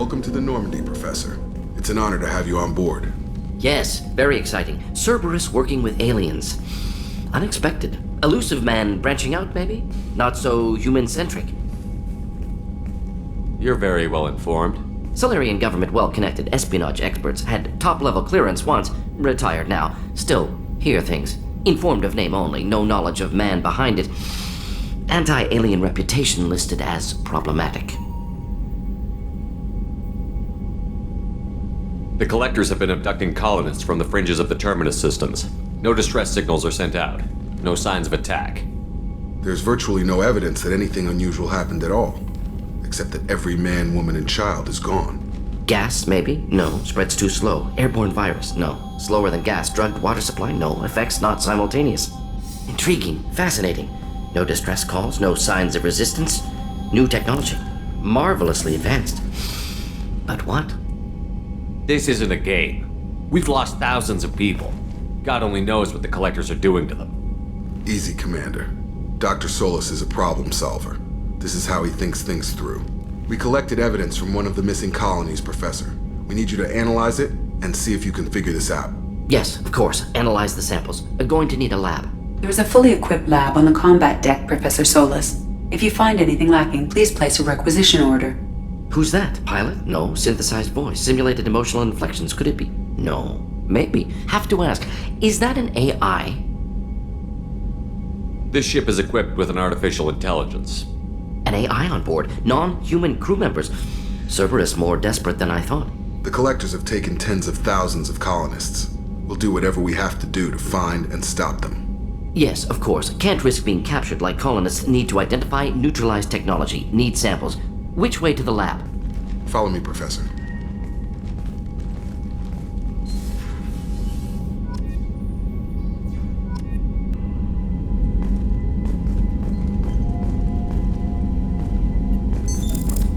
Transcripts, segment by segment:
Welcome to the Normandy, Professor. It's an honor to have you on board. Yes, very exciting. Cerberus working with aliens. Unexpected. Elusive man branching out, maybe? Not so human-centric. You're very well informed. Solarian government well-connected espionage experts had top-level clearance once, retired now. Still, hear things. Informed of name only, no knowledge of man behind it. Anti-alien reputation listed as problematic. The collectors have been abducting colonists from the fringes of the terminus systems. No distress signals are sent out. No signs of attack. There's virtually no evidence that anything unusual happened at all, except that every man, woman, and child is gone. Gas, maybe? No. Spreads too slow. Airborne virus? No. Slower than gas. Drugged water supply? No. Effects not simultaneous. Intriguing. Fascinating. No distress calls. No signs of resistance. New technology. Marvelously advanced. But what? This isn't a game. We've lost thousands of people. God only knows what the collectors are doing to them. Easy, Commander. Dr. Solis is a problem solver. This is how he thinks things through. We collected evidence from one of the missing colonies, Professor. We need you to analyze it and see if you can figure this out. Yes, of course. Analyze the samples. Going to need a lab. There's a fully equipped lab on the combat deck, Professor Solis. If you find anything lacking, please place a requisition order. Who's that? Pilot? No. Synthesized voice. Simulated emotional inflections. Could it be? No. Maybe. Have to ask. Is that an AI? This ship is equipped with an artificial intelligence. An AI on board? Non-human crew members? Cerberus more desperate than I thought. The collectors have taken tens of thousands of colonists. We'll do whatever we have to do to find and stop them. Yes, of course. Can't risk being captured like colonists need to identify, neutralize technology, need samples. Which way to the lab? Follow me, Professor.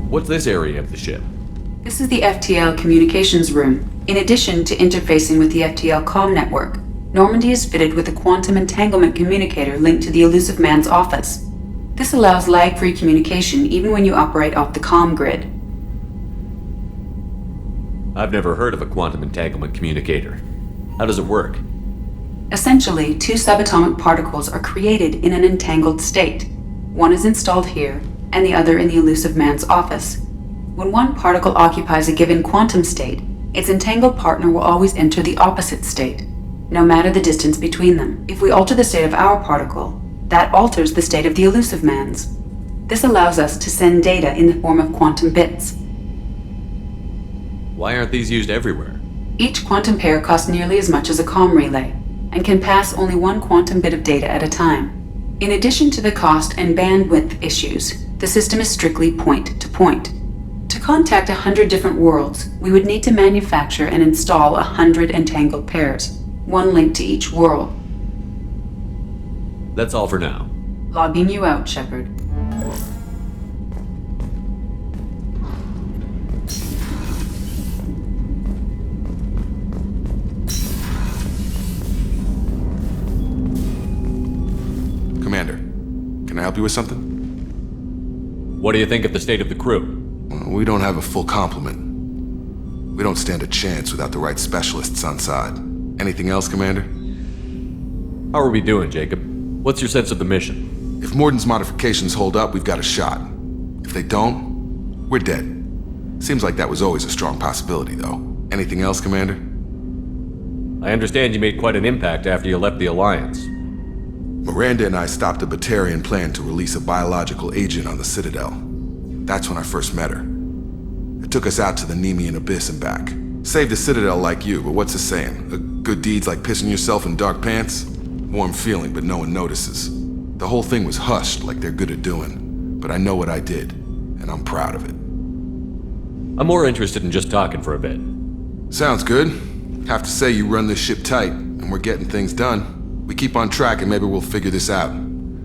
What's this area of the ship? This is the FTL communications room. In addition to interfacing with the FTL comm network, Normandy is fitted with a quantum entanglement communicator linked to the elusive man's office. This allows lag-free communication even when you operate off the comm grid. I've never heard of a quantum entanglement communicator. How does it work? Essentially, two subatomic particles are created in an entangled state. One is installed here, and the other in the elusive man's office. When one particle occupies a given quantum state, its entangled partner will always enter the opposite state, no matter the distance between them. If we alter the state of our particle, that alters the state of the elusive man's. This allows us to send data in the form of quantum bits. Why aren't these used everywhere? Each quantum pair costs nearly as much as a comm relay, and can pass only one quantum bit of data at a time. In addition to the cost and bandwidth issues, the system is strictly point-to-point. To contact 100 different worlds, we would need to manufacture and install 100 entangled pairs, one linked to each world. That's all for now. Logging you out, Shepard. Commander, can I help you with something? What do you think of the state of the crew? Well, we don't have a full complement. We don't stand a chance without the right specialists on side. Anything else, Commander? How are we doing, Jacob? What's your sense of the mission? If Morden's modifications hold up, we've got a shot. If they don't, we're dead. Seems like that was always a strong possibility, though. Anything else, Commander? I understand you made quite an impact after you left the Alliance. Miranda and I stopped a Batarian plan to release a biological agent on the Citadel. That's when I first met her. It took us out to the Nemean Abyss and back. Saved the Citadel like you, but what's the saying? A good deed's like pissing yourself in dark pants? Warm feeling, but no one notices. The whole thing was hushed like they're good at doing. But I know what I did, and I'm proud of it. I'm more interested in just talking for a bit. Sounds good. Have to say you run this ship tight, and we're getting things done. We keep on track and maybe we'll figure this out.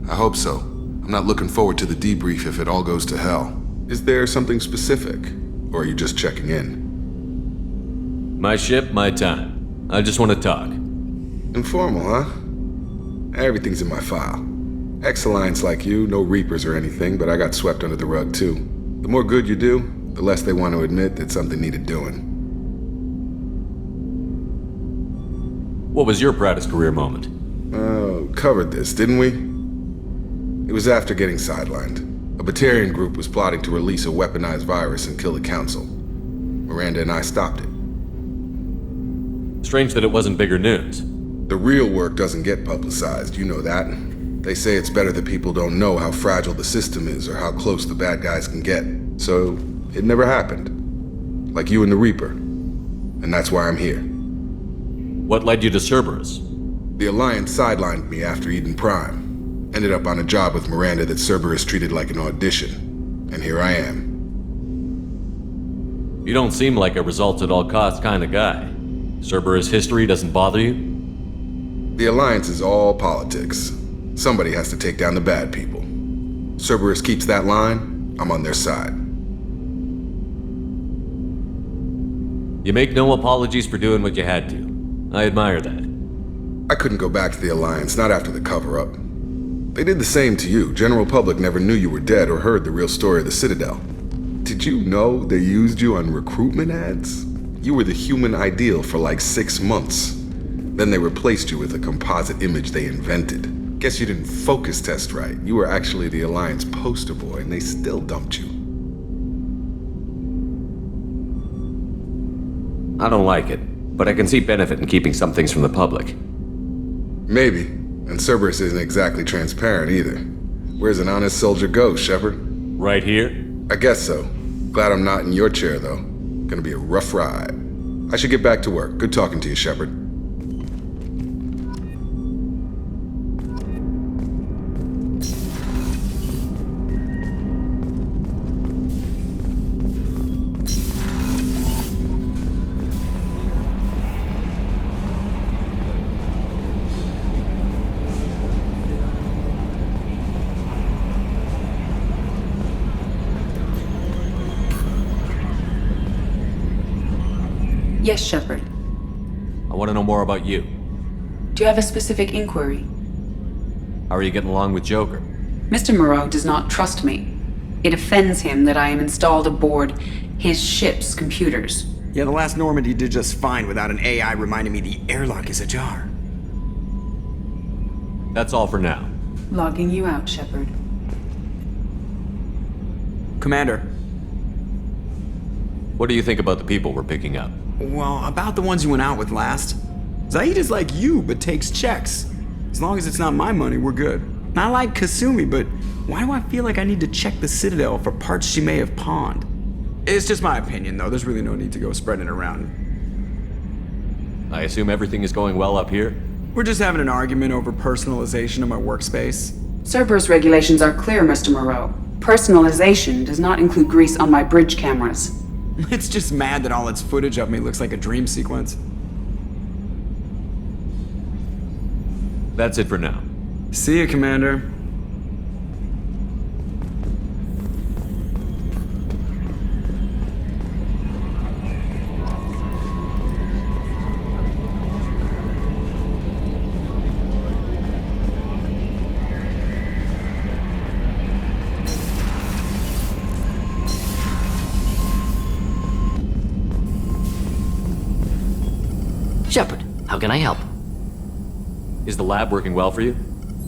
I hope so. I'm not looking forward to the debrief if it all goes to hell. Is there something specific? Or are you just checking in? My ship, my time. I just want to talk. Informal, huh? Everything's in my file. Ex-Alliance like you, no Reapers or anything, but I got swept under the rug too. The more good you do, the less they want to admit that something needed doing. What was your proudest career moment? Covered this, didn't we? It was after getting sidelined. A Batarian group was plotting to release a weaponized virus and kill the council. Miranda and I stopped it. Strange that it wasn't bigger news. The real work doesn't get publicized, you know that. They say it's better that people don't know how fragile the system is or how close the bad guys can get. So, it never happened. Like you and the Reaper. And that's why I'm here. What led you to Cerberus? The Alliance sidelined me after Eden Prime. Ended up on a job with Miranda that Cerberus treated like an audition. And here I am. You don't seem like a results at all costs kind of guy. Cerberus history doesn't bother you? The Alliance is all politics. Somebody has to take down the bad people. Cerberus keeps that line, I'm on their side. You make no apologies for doing what you had to. I admire that. I couldn't go back to the Alliance, not after the cover-up. They did the same to you. General public never knew you were dead or heard the real story of the Citadel. Did you know they used you on recruitment ads? You were the human ideal for like 6 months. Then they replaced you with a composite image they invented. Guess you didn't focus test right. You were actually the Alliance poster boy, and they still dumped you. I don't like it, but I can see benefit in keeping some things from the public. Maybe. And Cerberus isn't exactly transparent either. Where's an honest soldier go, Shepard? Right here? I guess so. Glad I'm not in your chair, though. Gonna be a rough ride. I should get back to work. Good talking to you, Shepard. Yes, Shepard. I want to know more about you. Do you have a specific inquiry? How are you getting along with Joker? Mr. Moreau does not trust me. It offends him that I am installed aboard his ship's computers. Yeah, the last Normandy did just fine without an AI reminding me the airlock is ajar. That's all for now. Logging you out, Shepard. Commander. What do you think about the people we're picking up? Well, about the ones you went out with last. Zaid is like you, but takes checks. As long as it's not my money, we're good. I like Kasumi, but why do I feel like I need to check the Citadel for parts she may have pawned? It's just my opinion, though. There's really no need to go spreading it around. I assume everything is going well up here? We're just having an argument over personalization of my workspace. Cerberus regulations are clear, Mr. Moreau. Personalization does not include grease on my bridge cameras. It's just mad that all its footage of me looks like a dream sequence. That's it for now. See ya, Commander. Shepard, how can I help? Is the lab working well for you?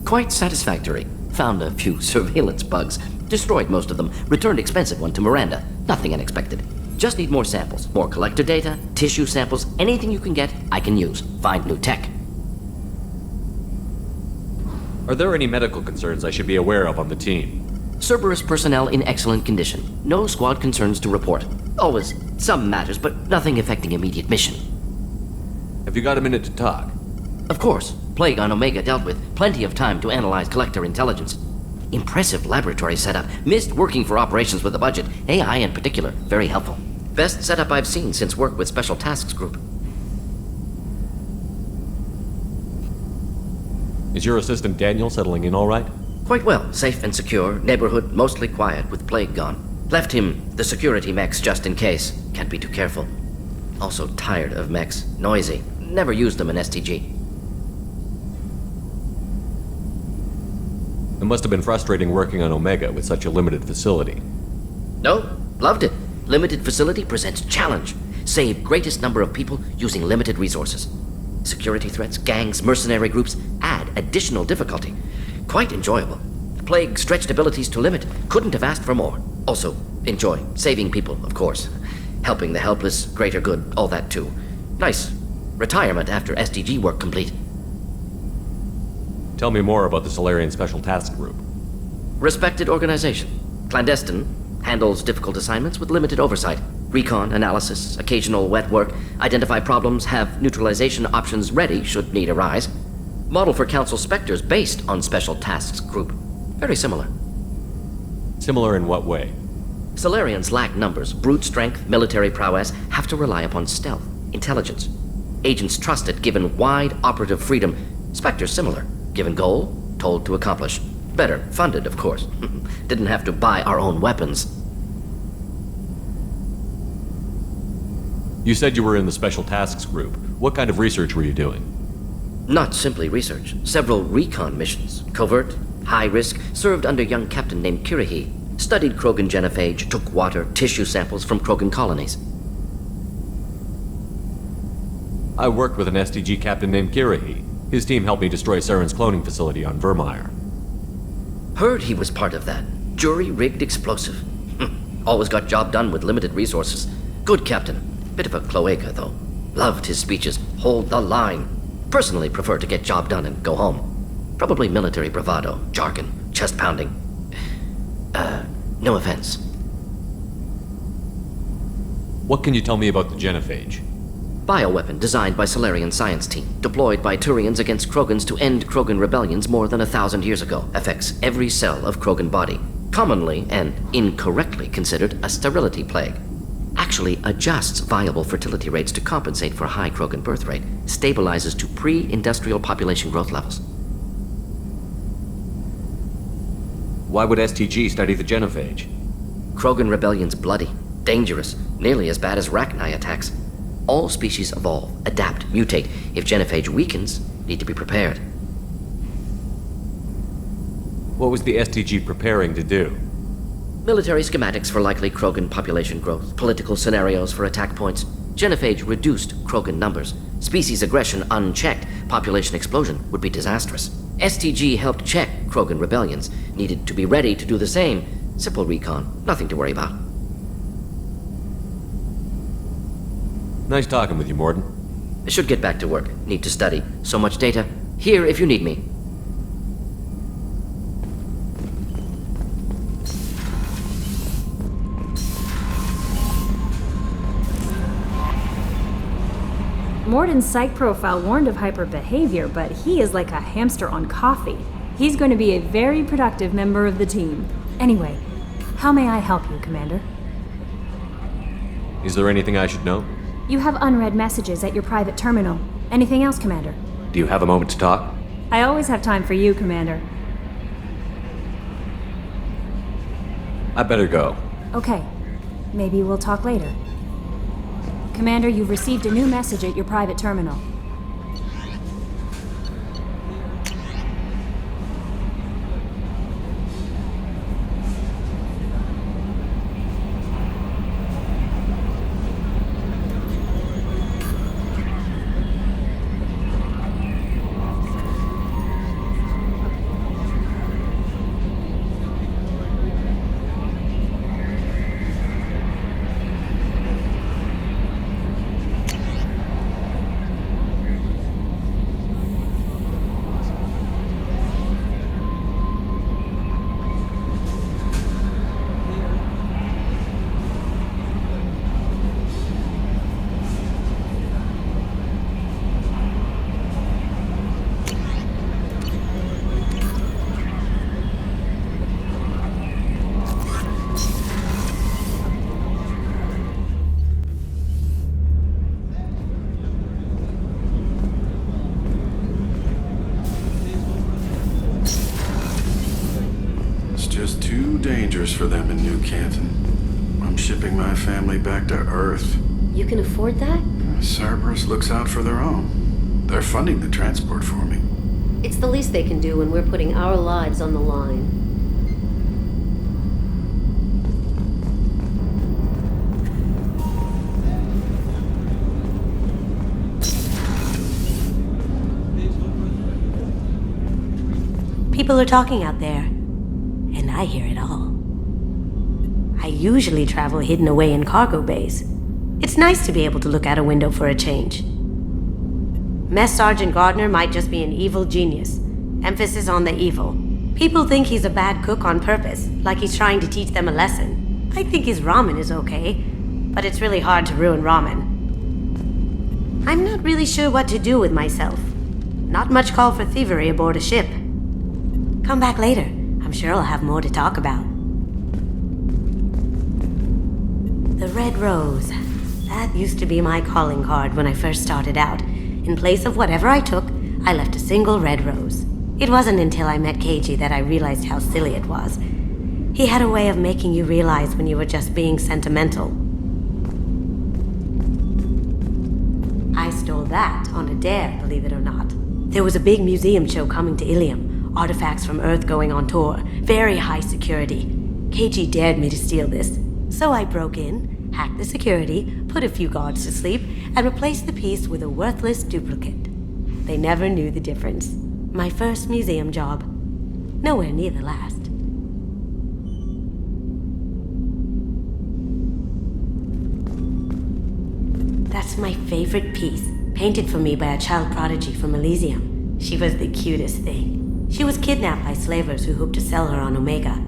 Quite satisfactory. Found a few surveillance bugs. Destroyed most of them. Returned expensive one to Miranda. Nothing unexpected. Just need more samples. More collector data, tissue samples, anything you can get, I can use. Find new tech. Are there any medical concerns I should be aware of on the team? Cerberus personnel in excellent condition. No squad concerns to report. Always some matters, but nothing affecting immediate mission. Have you got a minute to talk? Of course. Plague on Omega dealt with. Plenty of time to analyze collector intelligence. Impressive laboratory setup. Missed working for operations with a budget. AI in particular. Very helpful. Best setup I've seen since work with Special Tasks Group. Is your assistant Daniel settling in all right? Quite well. Safe and secure. Neighborhood mostly quiet with Plague gone. Left him the security mechs just in case. Can't be too careful. Also tired of mechs. Noisy. Never used them in STG. It must have been frustrating working on Omega with such a limited facility. No, loved it. Limited facility presents challenge. Save greatest number of people using limited resources. Security threats, gangs, mercenary groups add additional difficulty. Quite enjoyable. Plague stretched abilities to limit. Couldn't have asked for more. Also, enjoy. Saving people, of course. Helping the helpless, greater good, all that too. Nice. Retirement after SDG work complete. Tell me more about the Solarian Special Task Group. Respected organization. Clandestine. Handles difficult assignments with limited oversight. Recon, analysis, occasional wet work. Identify problems, have neutralization options ready should need arise. Model for Council Spectres based on Special Tasks Group. Very similar. Similar in what way? Solarians lack numbers, brute strength, military prowess, have to rely upon stealth, intelligence. Agents trusted, given wide operative freedom. Spectres similar, given goal, told to accomplish. Better, funded, of course. Didn't have to buy our own weapons. You said you were in the Special Tasks Group. What kind of research were you doing? Not simply research. Several recon missions. Covert, high risk, served under a young captain named Kirihi. Studied Krogan genophage, took water, tissue samples from Krogan colonies. I worked with an SDG captain named Kirihi. His team helped me destroy Saren's cloning facility on Vermeer. Heard he was part of that. Jury-rigged explosive. Always got job done with limited resources. Good captain. Bit of a cloaca, though. Loved his speeches. Hold the line. Personally prefer to get job done and go home. Probably military bravado, jargon, chest pounding. No offense. What can you tell me about the genophage? Bioweapon designed by Solarian science team, deployed by Turians against Krogans to end Krogan rebellions more than 1,000 years ago. Affects every cell of Krogan body. Commonly and incorrectly considered a sterility plague. Actually adjusts viable fertility rates to compensate for high Krogan birth rate. Stabilizes to pre-industrial population growth levels. Why would STG study the genophage? Krogan rebellion's bloody, dangerous, nearly as bad as Rachni attacks. All species evolve, adapt, mutate. If genophage weakens, need to be prepared. What was the STG preparing to do? Military schematics for likely Krogan population growth, political scenarios for attack points. Genophage reduced Krogan numbers. Species aggression unchecked, population explosion would be disastrous. STG helped check Krogan rebellions, needed to be ready to do the same. Simple recon, nothing to worry about. Nice talking with you, Morden. I should get back to work. Need to study. So much data. Here if you need me. Morden's psych profile warned of hyper behavior, but he is like a hamster on coffee. He's going to be a very productive member of the team. Anyway, how may I help you, Commander? Is there anything I should know? You have unread messages at your private terminal. Anything else, Commander? Do you have a moment to talk? I always have time for you, Commander. I better go. Okay. Maybe we'll talk later. Commander, you've received a new message at your private terminal. Just too dangerous for them in New Canton. I'm shipping my family back to Earth. You can afford that? Cerberus looks out for their own. They're funding the transport for me. It's the least they can do when we're putting our lives on the line. People are talking out there, and I hear it all. I usually travel hidden away in cargo bays. It's nice to be able to look out a window for a change. Mess Sergeant Gardner might just be an evil genius. Emphasis on the evil. People think he's a bad cook on purpose, like he's trying to teach them a lesson. I think his ramen is okay, but it's really hard to ruin ramen. I'm not really sure what to do with myself. Not much call for thievery aboard a ship. Come back later. I'm sure I'll have more to talk about. The Red Rose. That used to be my calling card when I first started out. In place of whatever I took, I left a single red rose. It wasn't until I met KG that I realized how silly it was. He had a way of making you realize when you were just being sentimental. I stole that on a dare, believe it or not. There was a big museum show coming to Ilium. Artifacts from Earth going on tour. Very high security. KG dared me to steal this. So I broke in, hacked the security, put a few guards to sleep, and replaced the piece with a worthless duplicate. They never knew the difference. My first museum job. Nowhere near the last. That's my favorite piece, painted for me by a child prodigy from Elysium. She was the cutest thing. She was kidnapped by slavers who hoped to sell her on Omega.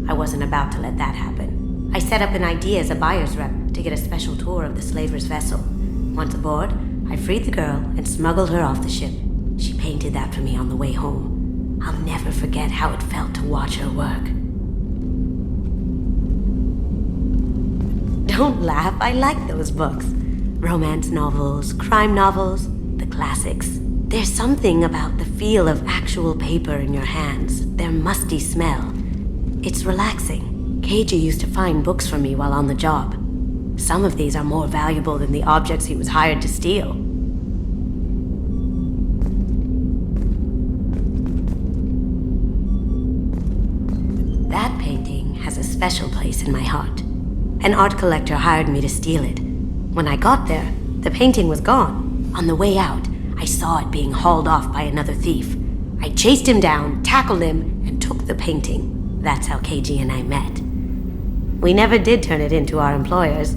I wasn't about to let that happen. I set up an idea as a buyer's rep to get a special tour of the slaver's vessel. Once aboard, I freed the girl and smuggled her off the ship. She painted that for me on the way home. I'll never forget how it felt to watch her work. Don't laugh, I like those books. Romance novels, crime novels, the classics. There's something about the feel of actual paper in your hands, their musty smell. It's relaxing. KG used to find books for me while on the job. Some of these are more valuable than the objects he was hired to steal. That painting has a special place in my heart. An art collector hired me to steal it. When I got there, the painting was gone. On the way out, I saw it being hauled off by another thief. I chased him down, tackled him, and took the painting. That's how KG and I met. We never did turn it into our employers.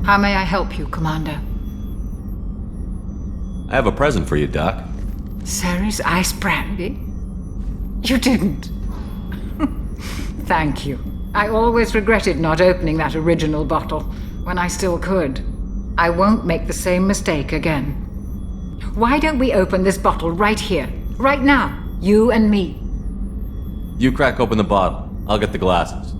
How may I help you, Commander? I have a present for you, Doc. Ceres ice brandy? You didn't. Thank you. I always regretted not opening that original bottle when I still could. I won't make the same mistake again. Why don't we open this bottle right here, right now, you and me? You crack open the bottle. I'll get the glasses.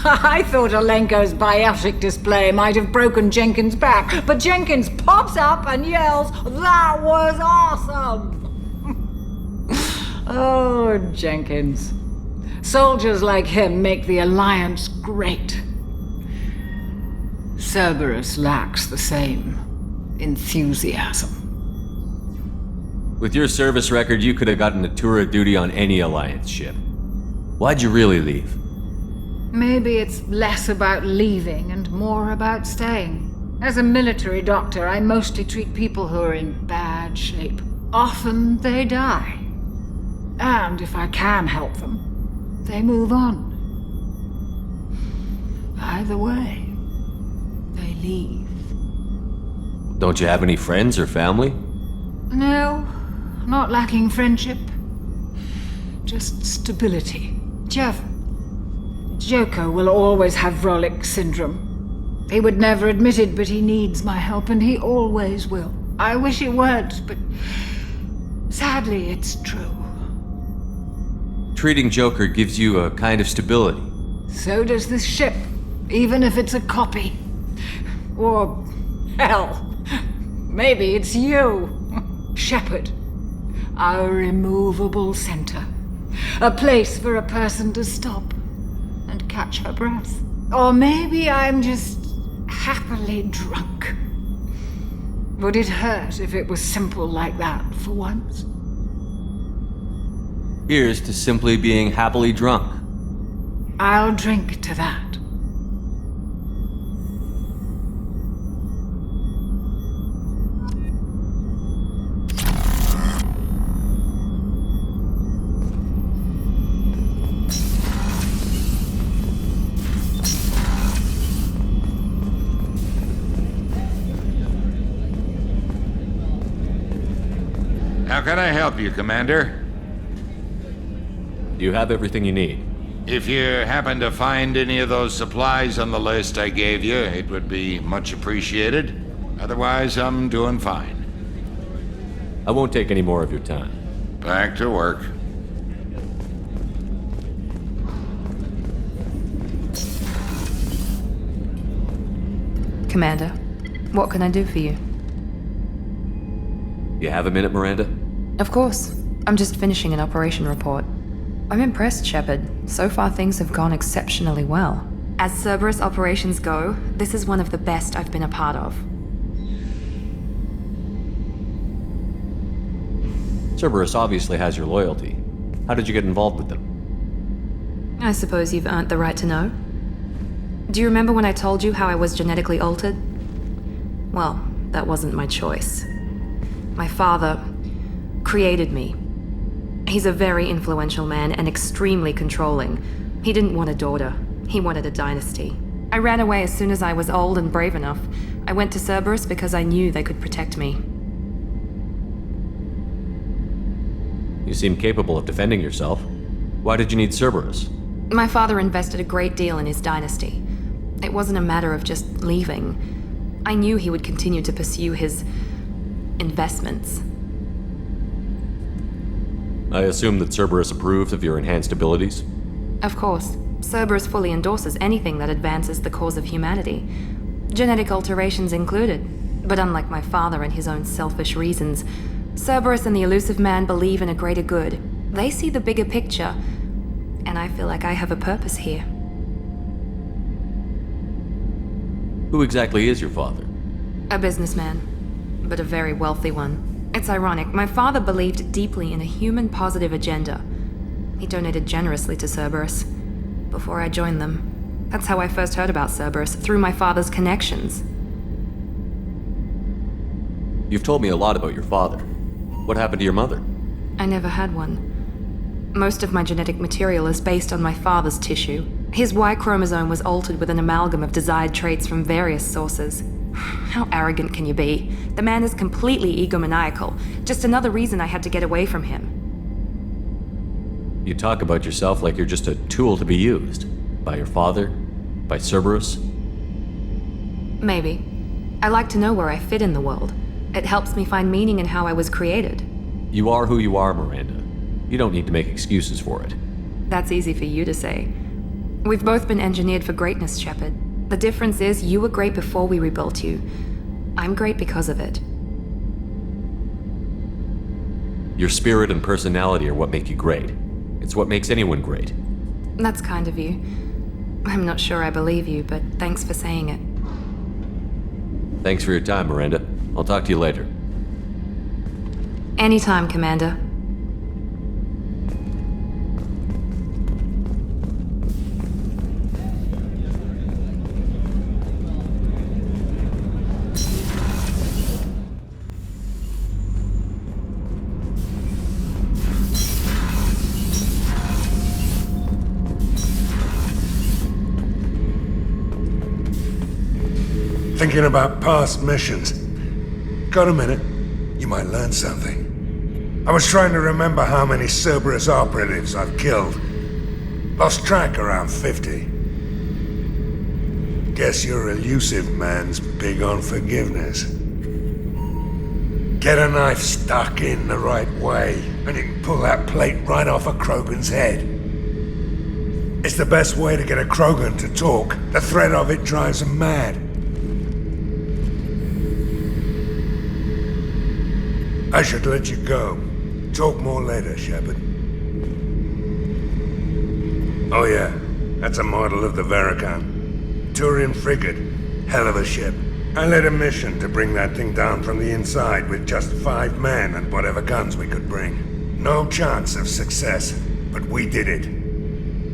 I thought Alenko's biotic display might have broken Jenkins' back, but Jenkins pops up and yells, "That was awesome!" Oh, Jenkins. Soldiers like him make the Alliance great. Cerberus lacks the same enthusiasm. With your service record, you could have gotten a tour of duty on any Alliance ship. Why'd you really leave? Maybe it's less about leaving and more about staying. As a military doctor, I mostly treat people who are in bad shape. Often they die. And if I can help them, they move on. Either way, they leave. Don't you have any friends or family? No, not lacking friendship. Just stability. Jeff, Joko will always have Vrolik syndrome. He would never admit it, but he needs my help, and he always will. I wish it weren't, but sadly, it's true. Treating Joker gives you a kind of stability. So does this ship, even if it's a copy. Or, hell, maybe it's you, Shepard. Our immovable center. A place for a person to stop and catch her breath. Or maybe I'm just happily drunk. Would it hurt if it was simple like that for once? Here's to simply being happily drunk. I'll drink to that. How can I help you, Commander? You have everything you need. If you happen to find any of those supplies on the list I gave you, it would be much appreciated. Otherwise, I'm doing fine. I won't take any more of your time. Back to work. Commander, what can I do for you? You have a minute, Miranda? Of course. I'm just finishing an operation report. I'm impressed, Shepard. So far things have gone exceptionally well. As Cerberus operations go, this is one of the best I've been a part of. Cerberus obviously has your loyalty. How did you get involved with them? I suppose you've earned the right to know. Do you remember when I told you how I was genetically altered? Well, that wasn't my choice. My father created me. He's a very influential man and extremely controlling. He didn't want a daughter. He wanted a dynasty. I ran away as soon as I was old and brave enough. I went to Cerberus because I knew they could protect me. You seem capable of defending yourself. Why did you need Cerberus? My father invested a great deal in his dynasty. It wasn't a matter of just leaving. I knew he would continue to pursue his investments. I assume that Cerberus approves of your enhanced abilities? Of course. Cerberus fully endorses anything that advances the cause of humanity. Genetic alterations included. But unlike my father and his own selfish reasons, Cerberus and the Elusive Man believe in a greater good. They see the bigger picture, and I feel like I have a purpose here. Who exactly is your father? A businessman, but a very wealthy one. It's ironic, my father believed deeply in a human-positive agenda. He donated generously to Cerberus before I joined them. That's how I first heard about Cerberus, through my father's connections. You've told me a lot about your father. What happened to your mother? I never had one. Most of my genetic material is based on my father's tissue. His Y chromosome was altered with an amalgam of desired traits from various sources. How arrogant can you be? The man is completely egomaniacal. Just another reason I had to get away from him. You talk about yourself like you're just a tool to be used. By your father? By Cerberus? Maybe. I like to know where I fit in the world. It helps me find meaning in how I was created. You are who you are, Miranda. You don't need to make excuses for it. That's easy for you to say. We've both been engineered for greatness, Shepard. The difference is you were great before we rebuilt you. I'm great because of it. Your spirit and personality are what make you great. It's what makes anyone great. That's kind of you. I'm not sure I believe you, but thanks for saying it. Thanks for your time, Miranda. I'll talk to you later. Anytime, Commander. Thinking about past missions. Got a minute? You might learn something. I was trying to remember how many Cerberus operatives I've killed. Lost track around 50. Guess your elusive man's big on forgiveness. Get a knife stuck in the right way, and you can pull that plate right off a Krogan's head. It's the best way to get a Krogan to talk. The threat of it drives him mad. I should let you go. Talk more later, Shepard. Oh yeah, that's a model of the Veracon. Turian frigate. Hell of a ship. I led a mission to bring that thing down from the inside with just 5 men and whatever guns we could bring. No chance of success, but we did it.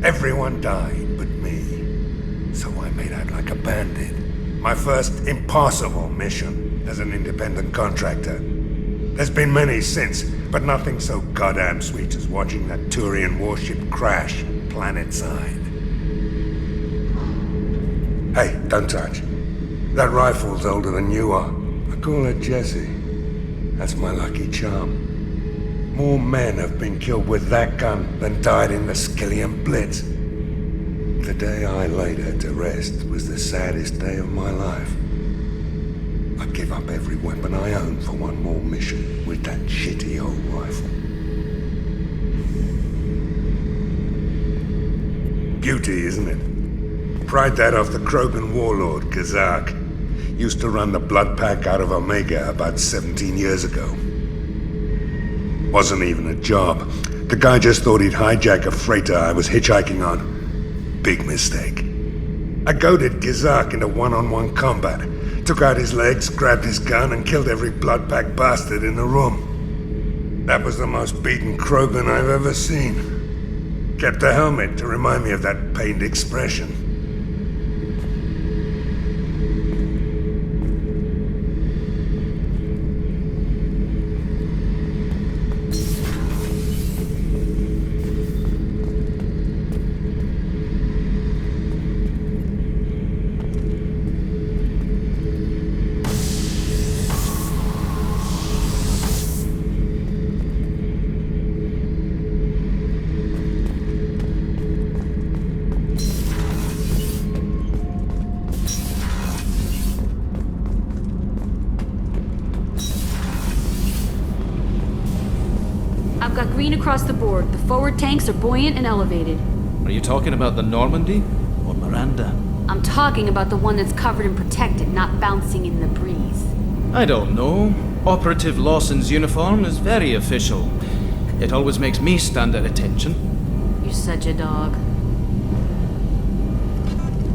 Everyone died but me. So I made out like a bandit. My first impossible mission as an independent contractor. There's been many since, but nothing so goddamn sweet as watching that Turian warship crash planet-side. Hey, don't touch. That rifle's older than you are. I call it Jesse. That's my lucky charm. More men have been killed with that gun than died in the Skillian Blitz. The day I laid her to rest was the saddest day of my life. I'd give up every weapon I own for one more mission with that shitty old rifle. Beauty, isn't it? Pried that off the Krogan warlord, Kazak. Used to run the blood pack out of Omega about 17 years ago. Wasn't even a job. The guy just thought he'd hijack a freighter I was hitchhiking on. Big mistake. I goaded Kazak into one-on-one combat. Took out his legs, grabbed his gun, and killed every blood pack bastard in the room. That was the most beaten Krogan I've ever seen. Kept a helmet to remind me of that pained expression. I've got green across the board. The forward tanks are buoyant and elevated. Are you talking about the Normandy or Miranda? I'm talking about the one that's covered and protected, not bouncing in the breeze. I don't know. Operative Lawson's uniform is very official. It always makes me stand at attention. You're such a dog.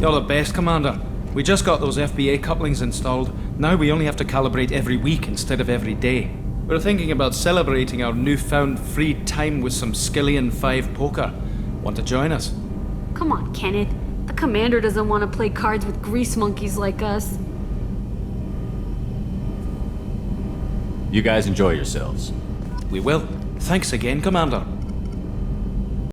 You're the best, Commander. We just got those FBA couplings installed. Now we only have to calibrate every week instead of every day. We're thinking about celebrating our newfound free time with some Skillian 5 poker. Want to join us? Come on, Kenneth. The commander doesn't want to play cards with grease monkeys like us. You guys enjoy yourselves. We will. Thanks again, Commander.